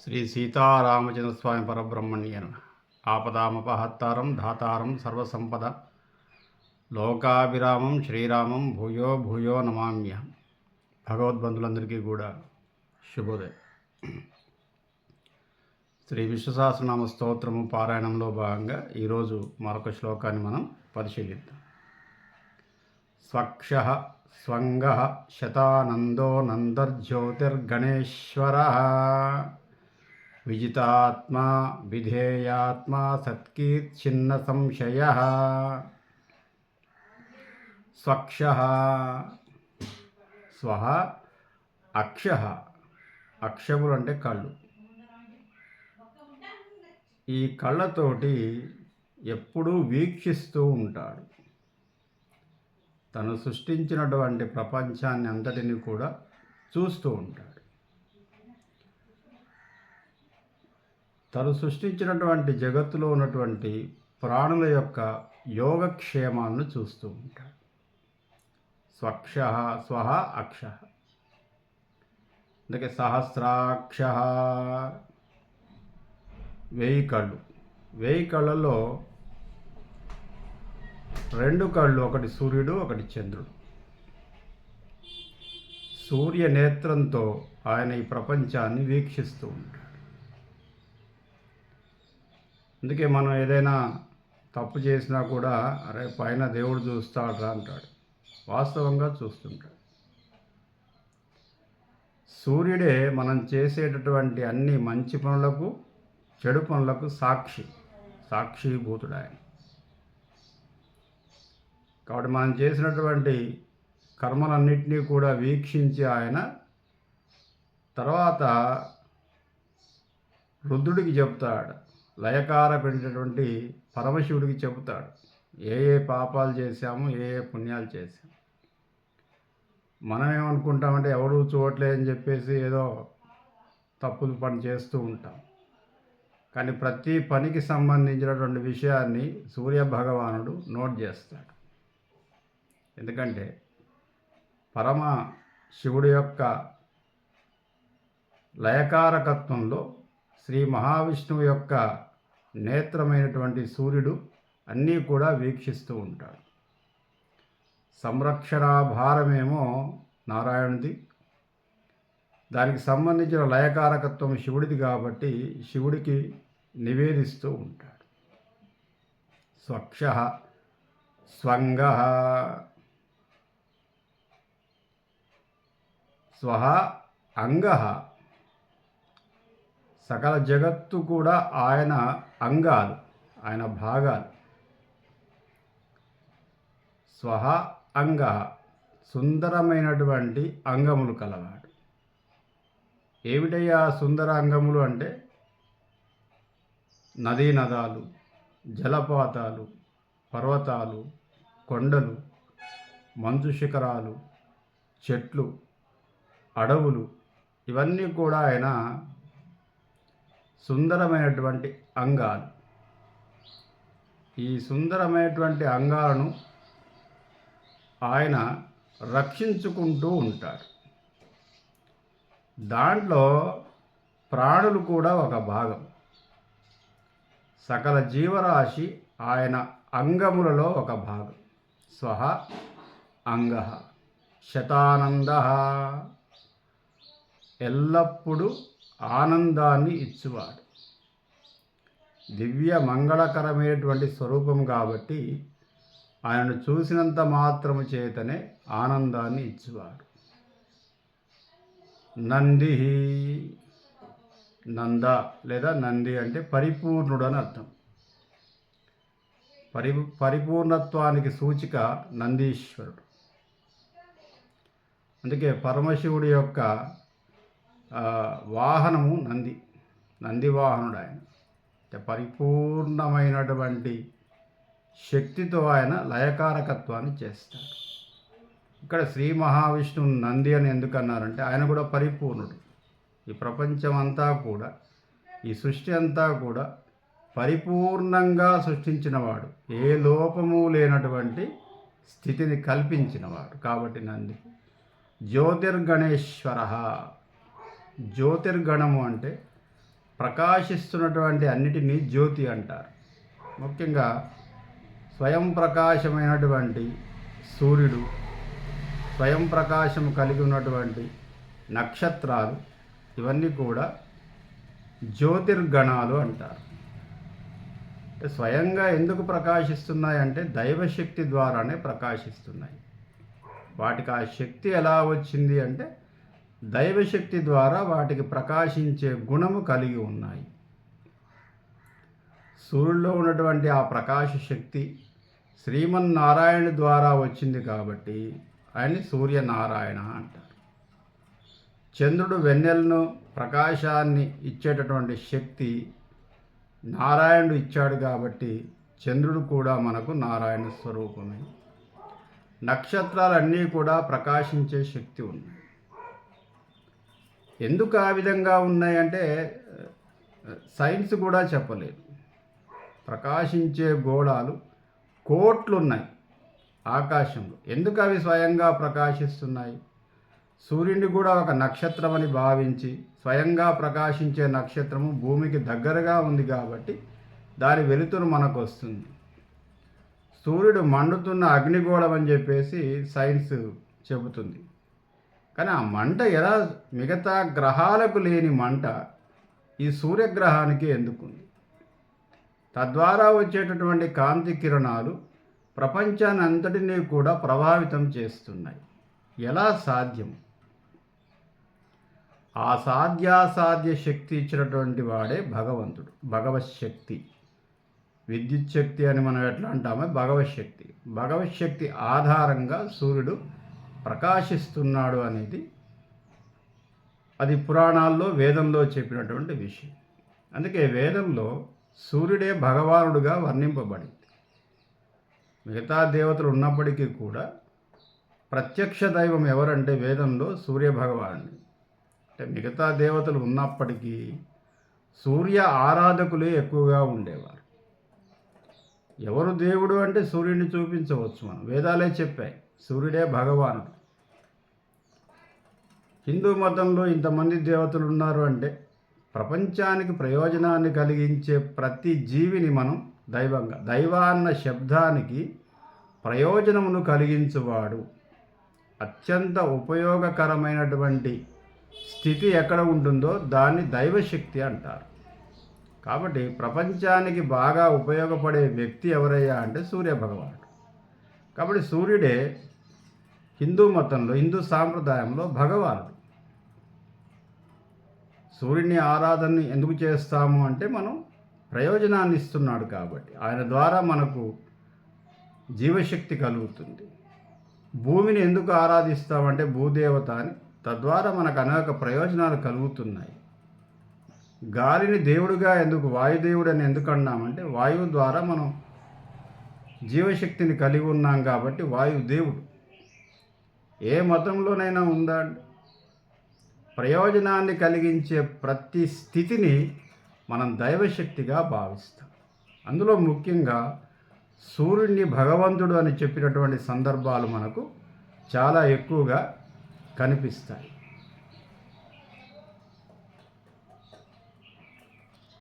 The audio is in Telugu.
శ్రీ సీతారామచంద్ర స్వామి పరబ్రహ్మణ్యన ఆపదామపహత్తారం ధాతారం సర్వసంపద లోకాభిరామం శ్రీరామం భూయో భూయో నమామ్య. భగవద్బంధులందరికీ కూడా శుభోదయం. శ్రీ విశ్వసహస్రనామ స్తోత్రము పారాయణంలో భాగంగా ఈరోజు మరొక శ్లోకాన్ని మనం పరిశీలిద్దాం. స్వక్ష స్వంగ శతానందో నందర్జ్యోతిర్గణేశ్వర విజితాత్మా విధేయాత్మా సత్కీర్చిన్న సంశయ. స్వక్ష స్వహ అక్ష, అక్షములు అంటే కళ్ళు. ఈ కళ్ళతోటి ఎప్పుడూ వీక్షిస్తూ ఉంటాడు. తను సృష్టించినటువంటి ప్రపంచాన్ని అంతటిని కూడా చూస్తూ ఉంటాడు. తను సృష్టించినటువంటి జగత్తులో ఉన్నటువంటి ప్రాణుల యొక్క యోగక్షేమాలను చూస్తూ ఉంటాడు. స్వక్ష స్వహ అక్ష. అందుకే సహస్రాక్ష, 1000 కళ్ళు. 1000 కళ్ళలో 2 కళ్ళు, ఒకటి సూర్యుడు ఒకటి చంద్రుడు. సూర్య నేత్రంతో ఆయన ఈ ప్రపంచాన్ని వీక్షిస్తూ ఉంటాడు. అందుకే మనం ఏదైనా తప్పు చేసినా కూడా అరే పైన దేవుడు చూస్తాడా అంటాడు. వాస్తవంగా చూస్తుంటాడు. సూర్యుడే మనం చేసేటటువంటి అన్ని మంచి పనులకు చెడు పనులకు సాక్షిభూతుడు ఆయన. కాబట్టి మనం చేసినటువంటి కర్మలన్నింటినీ కూడా వీక్షించి ఆయన తర్వాత రుద్రుడికి చెప్తాడు, లయకారకుడైనటువంటి పరమశివుడికి చెబుతాడు ఏ పాపాలు చేశాము, ఏ పుణ్యాలు చేశాము. మనం ఏమనుకుంటామంటే ఎవరు చూడలేదని చెప్పేసి ఏదో తప్పులు పని చేస్తూ ఉంటాం. కానీ ప్రతి పనికి సంబంధించినటువంటి విషయాన్ని సూర్య భగవానుడు నోట్ చేస్తాడు. ఎందుకంటే పరమ శివుడి యొక్క లయకారకత్వంలో శ్రీ మహావిష్ణువు యొక్క నేత్రమైనటువంటి సూర్యుడు అన్నీ కూడా వీక్షిస్తూ ఉంటాడు. సంరక్షణ భారమేమో నారాయణుడిది, దానికి సంబంధించిన లయకారకత్వం శివుడిది కాబట్టి శివుడికి నివేదిస్తూ ఉంటాడు. స్వక్ష స్వంగ స్వహ అంగ. సకల జగత్తు కూడా ఆయన అంగాలు, ఆయన భాగాలు. స్వహ అంగ, సుందరమైనటువంటి అంగములు కలవాడు. ఏమిటయ్యా సుందర అంగములు అంటే నదీనదాలు, జలపాతాలు, పర్వతాలు, కొండలు, మంచు శిఖరాలు, చెట్లు, అడవులు, ఇవన్నీ కూడా ఆయన సుందరమైనటువంటి అంగాలు. ఈ సుందరమైనటువంటి అంగాలను ఆయన రక్షించుకుంటూ ఉంటాడు. దాంట్లో ప్రాణులు కూడా ఒక భాగం. సకల జీవరాశి ఆయన అంగములలో ఒక భాగం. స్వహ అంగ శతానంద, ఎల్లప్పుడూ ఆనందాన్ని ఇచ్చువాడు. దివ్య మంగళకరమైనటువంటి స్వరూపం కాబట్టి ఆయనను చూసినంత మాత్రము చేతనే ఆనందాన్ని ఇచ్చువాడు. నంది, నంద లేదా నంది అంటే పరిపూర్ణుడు అని అర్థం. పరిపూర్ణత్వానికి సూచిక నందీశ్వరుడు. అందుకే పరమశివుడి యొక్క వాహనము నంది వాహనుడు. ఆయన పరిపూర్ణమైనటువంటి శక్తితో ఆయన లయకారకత్వాన్ని చేస్తాడు. ఇక్కడ శ్రీ మహావిష్ణువు నంది అని ఎందుకు అన్నారంటే ఆయన కూడా పరిపూర్ణుడు. ఈ ప్రపంచం అంతా కూడా, ఈ సృష్టి అంతా కూడా పరిపూర్ణంగా సృష్టించినవాడు, ఏ లోపము లేనటువంటి స్థితిని కల్పించినవాడు కాబట్టి నంది. జ్యోతిర్గణేశ్వర, జ్యోతిర్గణము అంటే ప్రకాశిస్తున్నటువంటి అన్నిటినీ జ్యోతి అంటారు. ముఖ్యంగా స్వయం ప్రకాశమైనటువంటి సూర్యుడు, స్వయం ప్రకాశం కలిగి ఉన్నటువంటి నక్షత్రాలు, ఇవన్నీ కూడా జ్యోతిర్గణాలు అంటారు. అంటే స్వయంగా ఎందుకు ప్రకాశిస్తున్నాయి అంటే దైవశక్తి ద్వారానే ప్రకాశిస్తున్నాయి. వాటికి ఆ శక్తి ఎలా వచ్చింది అంటే దైవశక్తి ద్వారా వాటికి ప్రకాశించే గుణము కలిగి ఉన్నాయి. సూర్యుల్లో ఉన్నటువంటి ఆ ప్రకాశ శక్తి శ్రీమన్నారాయణ ద్వారా వచ్చింది కాబట్టి ఆయన్ని సూర్యనారాయణ అంటారు. చంద్రుడు వెన్నెలను ప్రకాశాన్ని ఇచ్చేటటువంటి శక్తి నారాయణుడు ఇచ్చాడు కాబట్టి చంద్రుడు కూడా మనకు నారాయణ స్వరూపమే. నక్షత్రాలన్నీ కూడా ప్రకాశించే శక్తి ఉన్నాయి. ఎందుకు ఆ విధంగా ఉన్నాయంటే సైన్స్ కూడా చెప్పలేదు. ప్రకాశించే గోళాలు కోట్లున్నాయి ఆకాశంలో. ఎందుకు అవి స్వయంగా ప్రకాశిస్తున్నాయి? సూర్యుడిని కూడా ఒక నక్షత్రం అని భావించి స్వయంగా ప్రకాశించే నక్షత్రము భూమికి దగ్గరగా ఉంది కాబట్టి దాని వెలుతురు మనకు వస్తుంది. సూర్యుడు మండుతున్న అగ్నిగోళం అని చెప్పేసి సైన్స్ చెబుతుంది. కానీ ఆ మంట ఎలా మిగతా గ్రహాలకు లేని మంట ఈ సూర్యగ్రహానికి ఎందుకుంది? తద్వారా వచ్చేటటువంటి కాంతి కిరణాలు ప్రపంచాన్ని అంతటినీ కూడా ప్రభావితం చేస్తున్నాయి. ఎలా సాధ్యం? ఆ సాధ్యాసాధ్య శక్తి ఇచ్చినటువంటి వాడే భగవంతుడు. భగవత్ శక్తి, విద్యుత్ శక్తి అని మనం ఎట్లా అంటామో భగవత్ శక్తి. భగవత్ శక్తి ఆధారంగా సూర్యుడు ప్రకాశిస్తున్నాడు అనేది అది పురాణాల్లో వేదంలో చెప్పినటువంటి విషయం. అందుకే వేదంలో సూర్యుడే భగవానుడుగా వర్ణింపబడింది. మిగతా దేవతలు ఉన్నప్పటికీ కూడా ప్రత్యక్ష దైవం ఎవరంటే వేదంలో సూర్య భగవానుడు. అంటే మిగతా దేవతలు ఉన్నప్పటికీ సూర్య ఆరాధకులే ఎక్కువగా ఉండేవారు. ఎవరు దేవుడు అంటే సూర్యుడిని చూపించవచ్చు. మనం వేదాలే చెప్పాయి సూర్యుడే భగవానుడు. హిందూ మతంలో ఇంతమంది దేవతలు ఉన్నారు అంటే ప్రపంచానికి ప్రయోజనాన్ని కలిగించే ప్రతి జీవిని మనం దైవంగా, దైవ అన్న శబ్దానికి ప్రయోజనమును కలిగించువాడు, అత్యంత ఉపయోగకరమైనటువంటి స్థితి ఎక్కడ ఉంటుందో దాన్ని దైవశక్తి అంటారు. కాబట్టి ప్రపంచానికి బాగా ఉపయోగపడే వ్యక్తి ఎవరయ్యా అంటే సూర్య భగవానుడు. కాబట్టి సూర్యుడే హిందూ మతంలో, హిందూ సాంప్రదాయంలో భగవానుడు. సూర్యుని ఆరాధన ఎందుకు చేస్తాము అంటే మనం ప్రయోజనాన్ని ఇస్తున్నాడు కాబట్టి. ఆయన ద్వారా మనకు జీవశక్తి కలుగుతుంది. భూమిని ఎందుకు ఆరాధిస్తామంటే భూదేవత అని, తద్వారా మనకు అనేక ప్రయోజనాలు కలుగుతున్నాయి. గాలిని దేవుడిగా ఎందుకు, వాయుదేవుడు అని ఎందుకు అన్నామంటే వాయువు ద్వారా మనం జీవశక్తిని కలిగి ఉన్నాం కాబట్టి వాయుదేవుడు. ఏ మతంలోనైనా ఉందా? ప్రయోజనాన్ని కలిగించే ప్రతి స్థితిని మనం దైవశక్తిగా భావిస్తాం. అందులో ముఖ్యంగా సూర్యుడిని భగవంతుడు అని చెప్పినటువంటి సందర్భాలు మనకు చాలా ఎక్కువగా కనిపిస్తాయి.